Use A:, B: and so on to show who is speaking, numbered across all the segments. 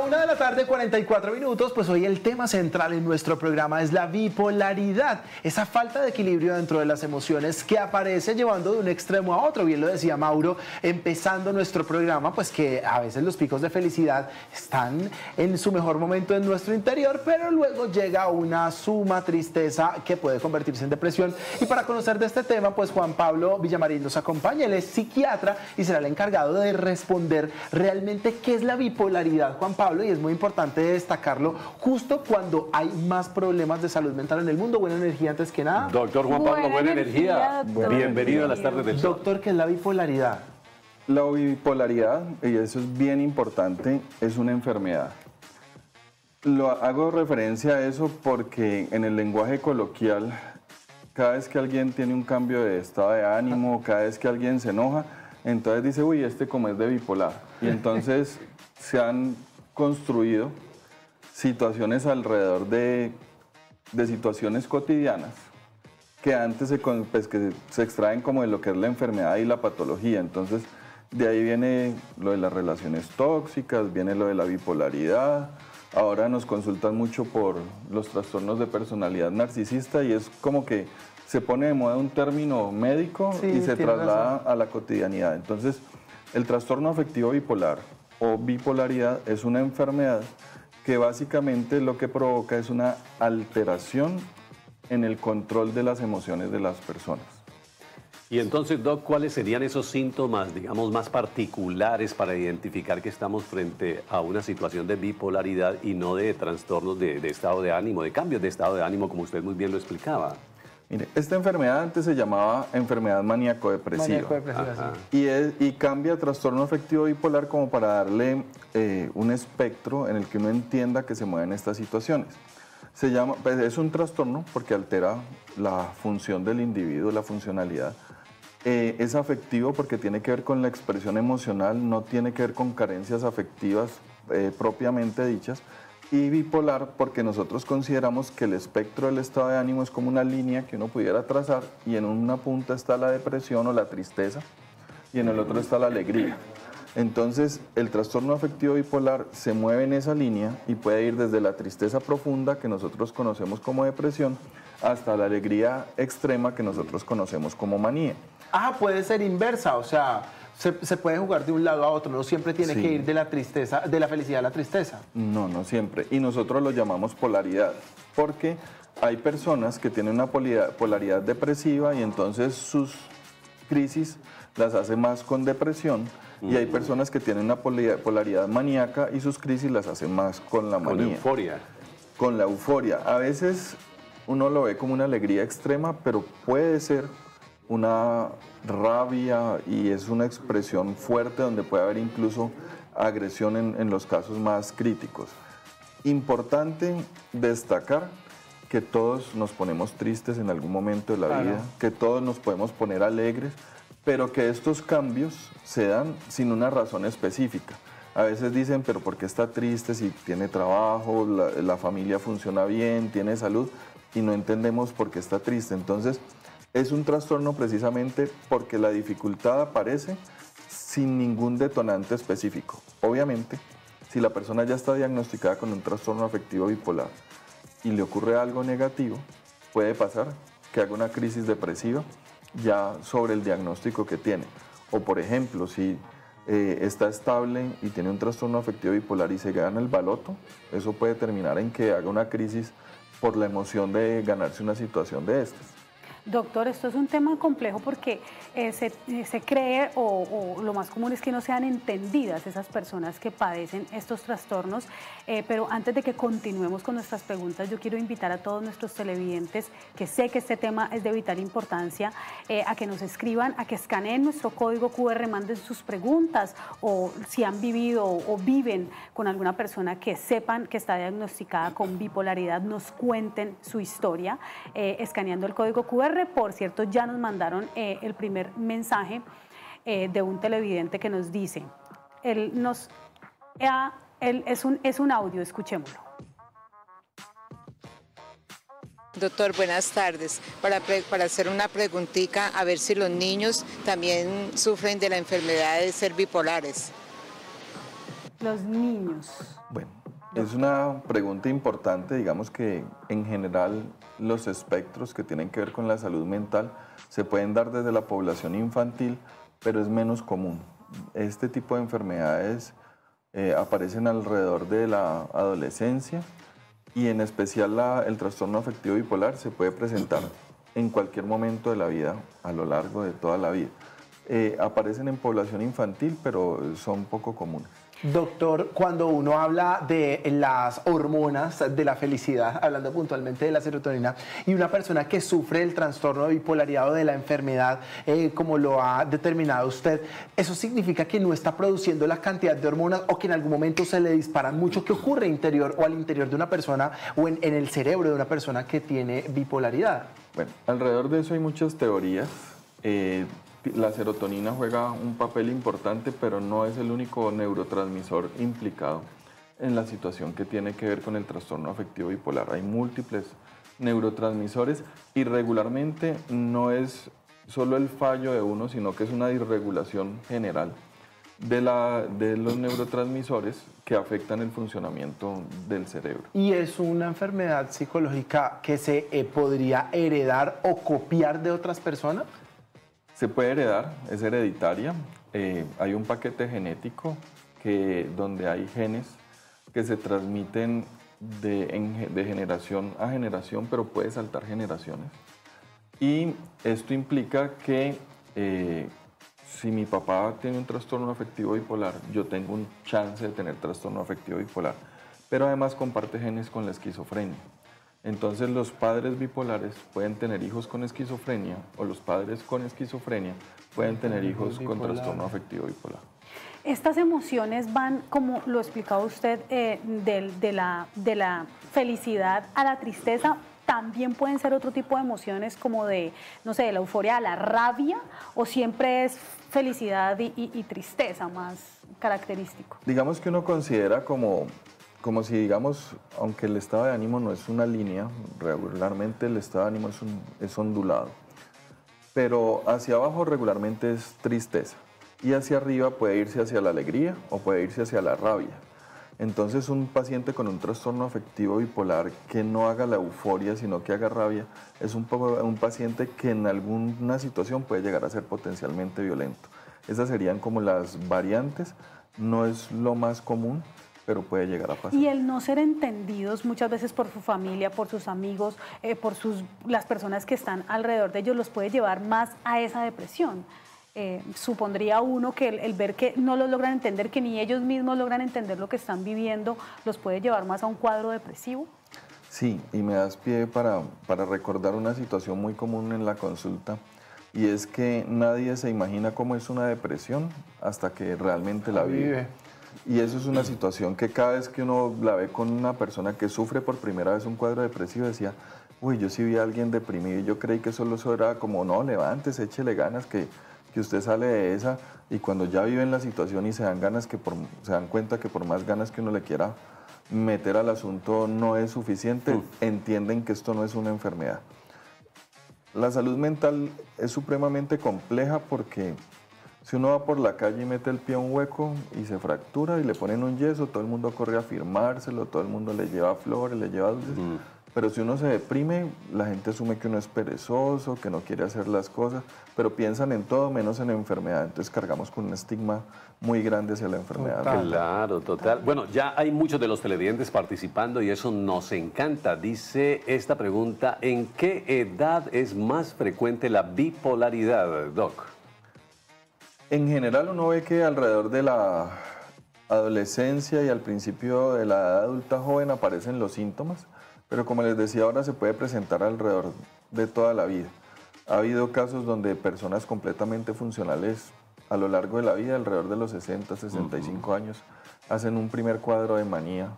A: 1 de la tarde, 44 minutos, pues hoy el tema central en nuestro programa es la bipolaridad, esa falta de equilibrio dentro de las emociones que aparece llevando de un extremo a otro. Bien lo decía Mauro, empezando nuestro programa, pues que a veces los picos de felicidad están en su mejor momento en nuestro interior, pero luego llega una suma tristeza que puede convertirse en depresión. Y para conocer de este tema, pues Juan Pablo Villamarín nos acompaña, él es psiquiatra y será el encargado de responder realmente qué es la bipolaridad, Juan Pablo, y es muy importante destacarlo justo cuando hay más problemas de salud mental en el mundo. Buena energía antes que nada.
B: Doctor Juan Pablo, buena energía. Bienvenido a las tardes del sol.
A: Doctor, ¿qué es la bipolaridad?
C: La bipolaridad, y eso es bien importante, es una enfermedad. Hago referencia a eso porque en el lenguaje coloquial, cada vez que alguien tiene un cambio de estado de ánimo, cada vez que alguien se enoja, entonces dice, uy, este como es de bipolar. Y entonces se han construido situaciones alrededor de situaciones cotidianas que antes que se extraen como de lo que es la enfermedad y la patología. Entonces, de ahí viene lo de las relaciones tóxicas, viene lo de la bipolaridad. Ahora nos consultan mucho por los trastornos de personalidad narcisista y es como que se pone de moda un término médico y se traslada a la cotidianidad. Entonces, el trastorno afectivo bipolar o bipolaridad es una enfermedad que básicamente lo que provoca es una alteración en el control de las emociones de las personas.
B: Y entonces, Doc, ¿cuáles serían esos síntomas, digamos, más particulares para identificar que estamos frente a una situación de bipolaridad y no de trastornos de estado de ánimo, de cambios de estado de ánimo, como usted muy bien lo explicaba?
C: Mire, esta enfermedad antes se llamaba enfermedad maníaco-depresiva. Y cambia a trastorno afectivo bipolar como para darle un espectro en el que uno entienda que se mueven estas situaciones. Pues es un trastorno porque altera la función del individuo, la funcionalidad. Es afectivo porque tiene que ver con la expresión emocional, no tiene que ver con carencias afectivas propiamente dichas. Y bipolar porque nosotros consideramos que el espectro del estado de ánimo es como una línea que uno pudiera trazar y en una punta está la depresión o la tristeza y en el otro está la alegría. Entonces, el trastorno afectivo bipolar se mueve en esa línea y puede ir desde la tristeza profunda, que nosotros conocemos como depresión, hasta la alegría extrema, que nosotros conocemos como manía.
A: Ah, puede ser inversa, o sea, se puede jugar de un lado a otro, no siempre tiene que ir de la tristeza, de la felicidad a la tristeza.
C: No, no siempre. Y nosotros lo llamamos polaridad, porque hay personas que tienen una polaridad depresiva y entonces sus crisis las hace más con depresión. Y hay personas que tienen una polaridad maníaca y sus crisis las hacen más con la manía.
B: Con la euforia.
C: Con la euforia. A veces uno lo ve como una alegría extrema, pero puede ser una rabia y es una expresión fuerte donde puede haber incluso agresión en los casos más críticos. Importante destacar que todos nos ponemos tristes en algún momento de la vida, que todos nos podemos poner alegres, pero que estos cambios se dan sin una razón específica. A veces dicen, pero ¿por qué está triste si tiene trabajo, la familia funciona bien, tiene salud? Y no entendemos por qué está triste. Entonces, es un trastorno precisamente porque la dificultad aparece sin ningún detonante específico. Obviamente, si la persona ya está diagnosticada con un trastorno afectivo bipolar y le ocurre algo negativo, puede pasar que haga una crisis depresiva ya sobre el diagnóstico que tiene. O por ejemplo, si está estable y tiene un trastorno afectivo bipolar y se gana el baloto, eso puede terminar en que haga una crisis por la emoción de ganarse una situación de estas.
D: Doctor, esto es un tema complejo porque se cree o lo más común es que no sean entendidas esas personas que padecen estos trastornos, pero antes de que continuemos con nuestras preguntas, yo quiero invitar a todos nuestros televidentes, que sé que este tema es de vital importancia, a que nos escriban, a que escaneen nuestro código QR, manden sus preguntas o si han vivido o viven con alguna persona que sepan que está diagnosticada con bipolaridad, nos cuenten su historia escaneando el código QR. Por cierto, ya nos mandaron el primer mensaje de un televidente que nos dice, es un audio, escuchémoslo.
E: Doctor, buenas tardes. Para hacer una preguntita, a ver si los niños también sufren de la enfermedad de ser bipolares.
D: Los niños.
C: Bueno, es una pregunta importante. Digamos que en general los espectros que tienen que ver con la salud mental se pueden dar desde la población infantil, pero es menos común. Este tipo de enfermedades aparecen alrededor de la adolescencia y en especial el trastorno afectivo bipolar se puede presentar en cualquier momento de la vida, a lo largo de toda la vida. Aparecen en población infantil, pero son poco comunes.
A: Doctor, cuando uno habla de las hormonas de la felicidad, hablando puntualmente de la serotonina, y una persona que sufre el trastorno de bipolaridad o de la enfermedad, como lo ha determinado usted, ¿eso significa que no está produciendo la cantidad de hormonas o que en algún momento se le disparan mucho? ¿Qué ocurre interior o al interior de una persona o en el cerebro de una persona que tiene bipolaridad?
C: Bueno, alrededor de eso hay muchas teorías. La serotonina juega un papel importante, pero no es el único neurotransmisor implicado en la situación que tiene que ver con el trastorno afectivo bipolar. Hay múltiples neurotransmisores y regularmente no es solo el fallo de uno, sino que es una disregulación general de los neurotransmisores que afectan el funcionamiento del cerebro.
A: ¿Y es una enfermedad psicológica que se podría heredar o copiar de otras personas?
C: Se puede heredar, es hereditaria. Hay un paquete genético donde hay genes que se transmiten de generación a generación, pero puede saltar generaciones. Y esto implica que si mi papá tiene un trastorno afectivo bipolar, yo tengo un chance de tener trastorno afectivo bipolar, pero además comparte genes con la esquizofrenia. Entonces los padres bipolares pueden tener hijos con esquizofrenia o los padres con esquizofrenia pueden tener hijos con trastorno afectivo bipolar.
D: Estas emociones van, como lo explicaba usted, de la felicidad a la tristeza. También pueden ser otro tipo de emociones como de, no sé, de la euforia a la rabia, o siempre es felicidad y tristeza más característico.
C: Digamos que uno considera como si, digamos, aunque el estado de ánimo no es una línea, regularmente el estado de ánimo es ondulado, pero hacia abajo regularmente es tristeza y hacia arriba puede irse hacia la alegría o puede irse hacia la rabia. Entonces un paciente con un trastorno afectivo bipolar que no haga la euforia, sino que haga rabia, es un paciente que en alguna situación puede llegar a ser potencialmente violento. Esas serían como las variantes, no es lo más común, pero puede llegar a pasar.
D: Y el no ser entendidos muchas veces por su familia, por sus amigos, por las personas que están alrededor de ellos, los puede llevar más a esa depresión. Supondría uno que el ver que no los logran entender, que ni ellos mismos logran entender lo que están viviendo, los puede llevar más a un cuadro depresivo.
C: Sí, y me das pie para recordar una situación muy común en la consulta, y es que nadie se imagina cómo es una depresión hasta que realmente la vive. Y eso es una situación que cada vez que uno la ve con una persona que sufre por primera vez un cuadro depresivo, decía, uy, yo sí vi a alguien deprimido y yo creí que solo eso era como, no, levántese, échele ganas, que usted sale de esa. Y cuando ya viven la situación y se dan cuenta que por más ganas que uno le quiera meter al asunto no es suficiente, entienden que esto no es una enfermedad. La salud mental es supremamente compleja porque si uno va por la calle y mete el pie a un hueco y se fractura y le ponen un yeso, todo el mundo corre a firmárselo, todo el mundo le lleva flores, le lleva dulces. Pero si uno se deprime, la gente asume que uno es perezoso, que no quiere hacer las cosas, pero piensan en todo menos en enfermedad. Entonces cargamos con un estigma muy grande hacia la enfermedad.
B: Total. Claro, total. Bueno, ya hay muchos de los televidentes participando y eso nos encanta. Dice esta pregunta, ¿en qué edad es más frecuente la bipolaridad, Doc?
C: En general uno ve que alrededor de la adolescencia y al principio de la edad adulta joven aparecen los síntomas, pero como les decía ahora se puede presentar alrededor de toda la vida. Ha habido casos donde personas completamente funcionales a lo largo de la vida, alrededor de los 60, 65 años, hacen un primer cuadro de manía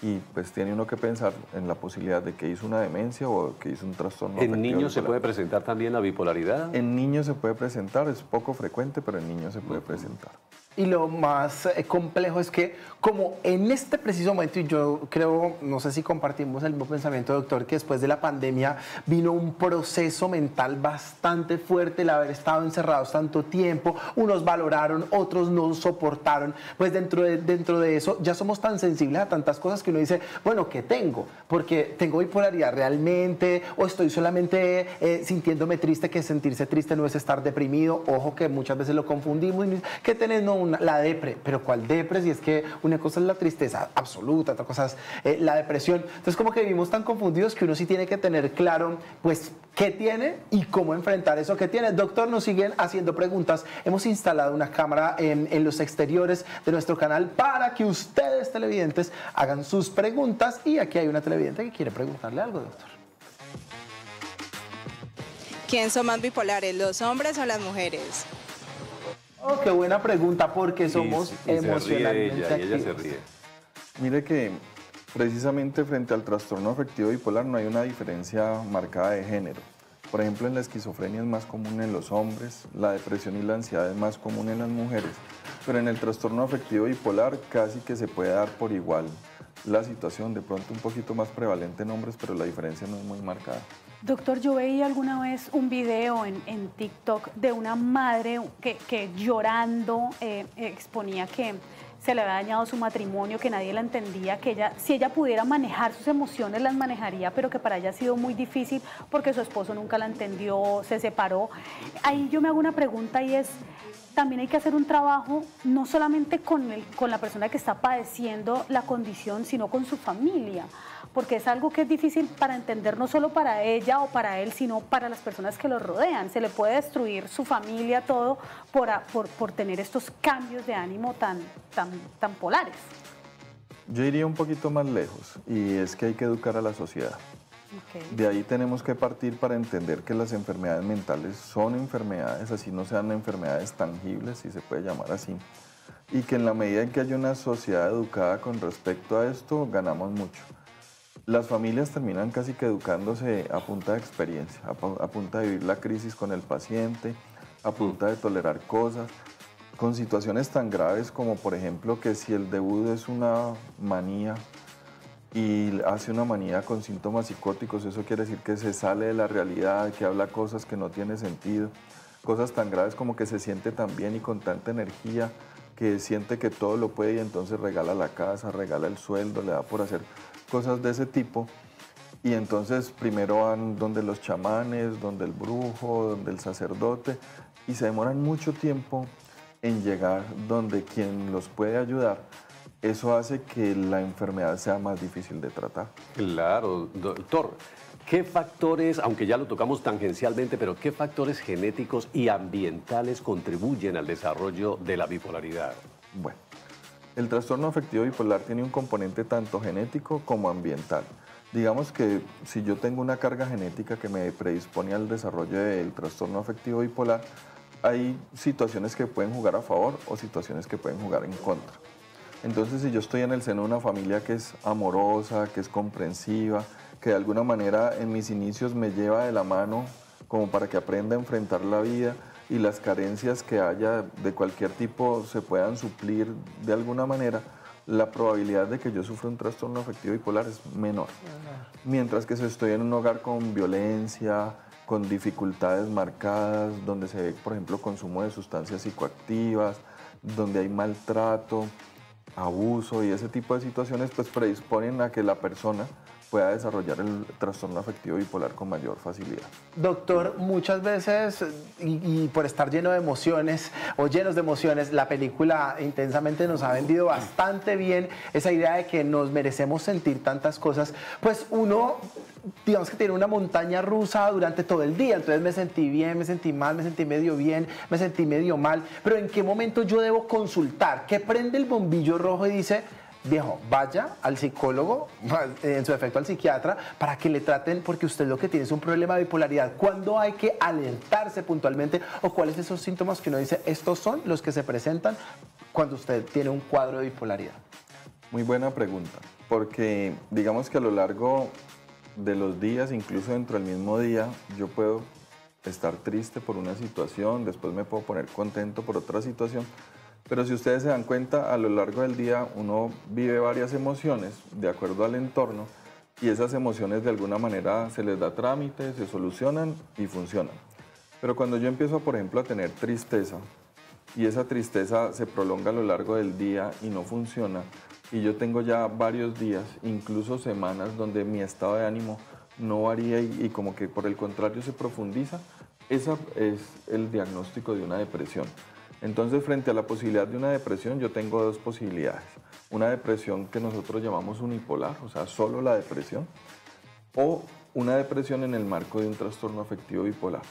C: y pues tiene uno que pensar en la posibilidad de que hizo una demencia o que hizo un trastorno afectivo.
B: ¿En niños se puede presentar también la bipolaridad?
C: En niños se puede presentar, es poco frecuente, pero en niños se puede presentar.
A: Y lo más complejo es que como en este preciso momento, y yo creo, no sé si compartimos el mismo pensamiento, doctor, que después de la pandemia vino un proceso mental bastante fuerte, el haber estado encerrados tanto tiempo, unos valoraron, otros no soportaron, pues dentro de eso ya somos tan sensibles a tantas cosas que uno dice, bueno, ¿qué tengo? Porque tengo bipolaridad realmente, o estoy solamente sintiéndome triste, que sentirse triste no es estar deprimido, ojo que muchas veces lo confundimos, ¿qué tenés? No, la depre, pero ¿cuál depre? Si es que una cosa es la tristeza absoluta, otra cosa es la depresión. Entonces como que vivimos tan confundidos que uno sí tiene que tener claro pues qué tiene y cómo enfrentar eso que tiene. Doctor, nos siguen haciendo preguntas. Hemos instalado una cámara en los exteriores de nuestro canal para que ustedes televidentes hagan sus preguntas y aquí hay una televidente que quiere preguntarle algo, doctor.
F: ¿Quién son más bipolares, los hombres o las mujeres?
A: Oh, qué buena pregunta, porque somos emocionalmente
B: se ríe ella se
A: activos.
B: ríe.
C: Mire que precisamente frente al trastorno afectivo bipolar no hay una diferencia marcada de género. Por ejemplo, en la esquizofrenia es más común en los hombres, la depresión y la ansiedad es más común en las mujeres, pero en el trastorno afectivo bipolar casi que se puede dar por igual la situación, de pronto un poquito más prevalente en hombres, pero la diferencia no es muy marcada.
D: Doctor, yo veía alguna vez un video en TikTok de una madre que llorando exponía que se le había dañado su matrimonio, que nadie la entendía, que ella, si ella pudiera manejar sus emociones, las manejaría, pero que para ella ha sido muy difícil porque su esposo nunca la entendió, se separó. Ahí yo me hago una pregunta y es, también hay que hacer un trabajo no solamente con la persona que está padeciendo la condición, sino con su familia, porque es algo que es difícil para entender no solo para ella o para él, sino para las personas que lo rodean. Se le puede destruir su familia, todo, por tener estos cambios de ánimo tan polares.
C: Yo iría un poquito más lejos y es que hay que educar a la sociedad.
D: Okay.
C: De ahí tenemos que partir para entender que las enfermedades mentales son enfermedades, así no sean enfermedades tangibles, si se puede llamar así, y que en la medida en que haya una sociedad educada con respecto a esto, ganamos mucho. Las familias terminan casi que educándose a punta de experiencia, a punta de vivir la crisis con el paciente, a punta de tolerar cosas, con situaciones tan graves como por ejemplo que si el debut es una manía y hace una manía con síntomas psicóticos, eso quiere decir que se sale de la realidad, que habla cosas que no tienen sentido, cosas tan graves como que se siente tan bien y con tanta energía que siente que todo lo puede y entonces regala la casa, regala el sueldo, le da por hacer cosas de ese tipo. Y entonces primero van donde los chamanes, donde el brujo, donde el sacerdote y se demoran mucho tiempo en llegar donde quien los puede ayudar. Eso hace que la enfermedad sea más difícil de tratar.
B: Claro, doctor. ¿Qué factores, aunque ya lo tocamos tangencialmente, pero qué factores genéticos y ambientales contribuyen al desarrollo de la bipolaridad?
C: Bueno, el trastorno afectivo bipolar tiene un componente tanto genético como ambiental. Digamos que si yo tengo una carga genética que me predispone al desarrollo del trastorno afectivo bipolar, hay situaciones que pueden jugar a favor o situaciones que pueden jugar en contra. Entonces, si yo estoy en el seno de una familia que es amorosa, que es comprensiva, que de alguna manera en mis inicios me lleva de la mano como para que aprenda a enfrentar la vida y las carencias que haya de cualquier tipo se puedan suplir de alguna manera, la probabilidad de que yo sufra un trastorno afectivo bipolar es menor. Mientras que si estoy en un hogar con violencia, con dificultades marcadas, donde se ve, por ejemplo, consumo de sustancias psicoactivas, donde hay maltrato, abuso y ese tipo de situaciones, pues predisponen a que la persona pueda desarrollar el trastorno afectivo bipolar con mayor facilidad.
A: Doctor, muchas veces, y por estar lleno de emociones o llenos de emociones, la película Intensamente nos ha vendido bastante bien esa idea de que nos merecemos sentir tantas cosas, pues uno, digamos que tiene una montaña rusa durante todo el día, entonces me sentí bien, me sentí mal, me sentí medio bien, me sentí medio mal, pero ¿en qué momento yo debo consultar? ¿Qué prende el bombillo rojo y dice, viejo, vaya al psicólogo, en su defecto al psiquiatra, para que le traten, porque usted lo que tiene es un problema de bipolaridad? ¿Cuándo hay que alertarse puntualmente o cuáles esos síntomas que uno dice, estos son los que se presentan cuando usted tiene un cuadro de bipolaridad?
C: Muy buena pregunta, porque digamos que a lo largo de los días, incluso dentro del mismo día, yo puedo estar triste por una situación, después me puedo poner contento por otra situación, Pero si ustedes se dan cuenta, a lo largo del día uno vive varias emociones de acuerdo al entorno y esas emociones de alguna manera se les da trámite, se solucionan y funcionan. Pero cuando yo empiezo, por ejemplo, a tener tristeza y esa tristeza se prolonga a lo largo del día y no funciona, y yo tengo ya varios días, incluso semanas, donde mi estado de ánimo no varía y como que por el contrario se profundiza, ese es el diagnóstico de una depresión. Entonces, frente a la posibilidad de una depresión, yo tengo dos posibilidades. Una depresión que nosotros llamamos unipolar, o sea, solo la depresión, o una depresión en el marco de un trastorno afectivo bipolar.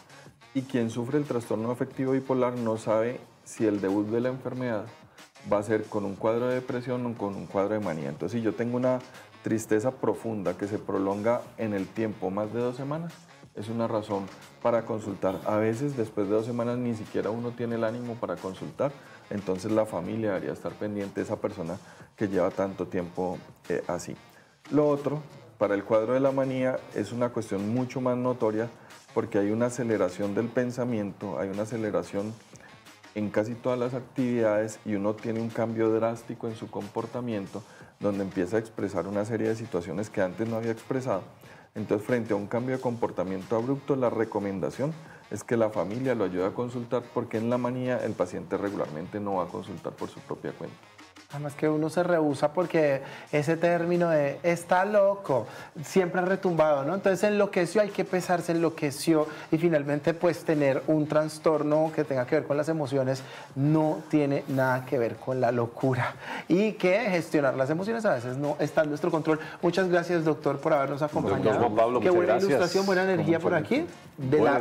C: Y quien sufre el trastorno afectivo bipolar no sabe si el debut de la enfermedad va a ser con un cuadro de depresión o con un cuadro de manía. Entonces, si yo tengo una tristeza profunda que se prolonga en el tiempo más de 2 semanas, es una razón para consultar. A veces, después de 2 semanas, ni siquiera uno tiene el ánimo para consultar, entonces la familia debería estar pendiente de esa persona que lleva tanto tiempo así. Lo otro, para el cuadro de la manía, es una cuestión mucho más notoria porque hay una aceleración del pensamiento, hay una aceleración en casi todas las actividades y uno tiene un cambio drástico en su comportamiento donde empieza a expresar una serie de situaciones que antes no había expresado. Entonces, frente a un cambio de comportamiento abrupto, la recomendación es que la familia lo ayude a consultar porque en la manía el paciente regularmente no va a consultar por su propia cuenta.
A: Además que uno se rehúsa porque ese término de está loco siempre ha retumbado, ¿no? Entonces enloqueció, hay que pesarse, enloqueció y finalmente pues tener un trastorno que tenga que ver con las emociones no tiene nada que ver con la locura y que gestionar las emociones a veces no está en nuestro control. Muchas gracias, doctor, por habernos acompañado.
B: Doctor Juan Pablo,
A: qué
B: muchas
A: buena
B: gracias.
A: ilustración, buena energía por aquí.
B: Buena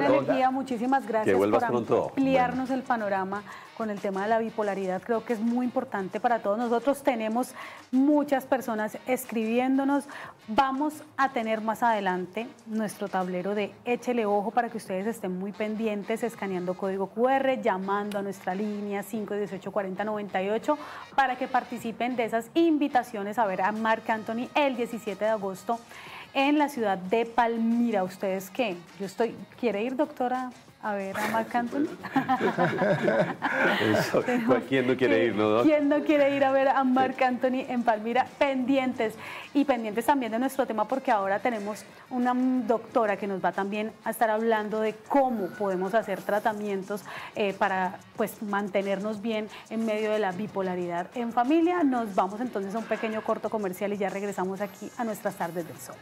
D: energía, muchísimas gracias por
B: pronto.
D: ampliarnos el panorama con el tema de la bipolaridad. Creo que es muy importante para todos nosotros. Tenemos muchas personas escribiéndonos. Vamos a tener más adelante nuestro tablero de Échele Ojo para que ustedes estén muy pendientes, escaneando código QR, llamando a nuestra línea 518-4098 para que participen de esas invitaciones a ver a Marc Anthony el 17 de agosto en la ciudad de Palmira. ¿Ustedes qué? ¿Quiere ir, doctora, a ver a Marc Anthony?
B: ¿Quién no quiere ir, no, Doc?
D: ¿Quién no quiere ir a ver a Marc Anthony en Palmira? Pendientes. Y pendientes también de nuestro tema porque ahora tenemos una doctora que nos va también a estar hablando de cómo podemos hacer tratamientos para pues mantenernos bien en medio de la bipolaridad en familia. Nos vamos entonces a un pequeño corto comercial y ya regresamos aquí a nuestras tardes del sol.